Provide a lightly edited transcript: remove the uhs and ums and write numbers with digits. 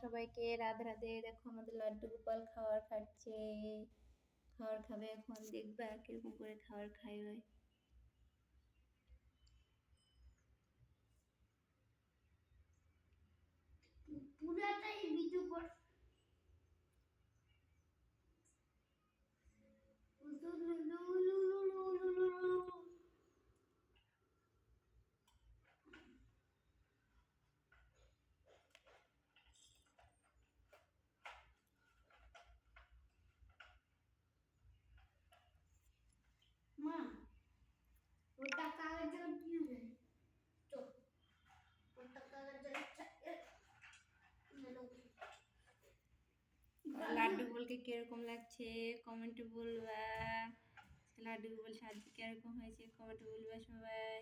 সবাইকে রাধে রাধে। দেখো আমাদের লাড্ডু গোপাল খাবার খাচ্ছে, খাবার খাবে এখন, দেখবা কিরকম করে খাবার খাইবে। পুরাটাই ভিডিও কর। মা ওটা কাগজের কি হবে তো ওটা কাগজের লাড্ডু গোপালকে কিরকম লাগছে কমেন্টে বলবা। লাড্ডু গোপাল সাজতে কিরকম হয়েছে কমেন্টে বলবা সবাই।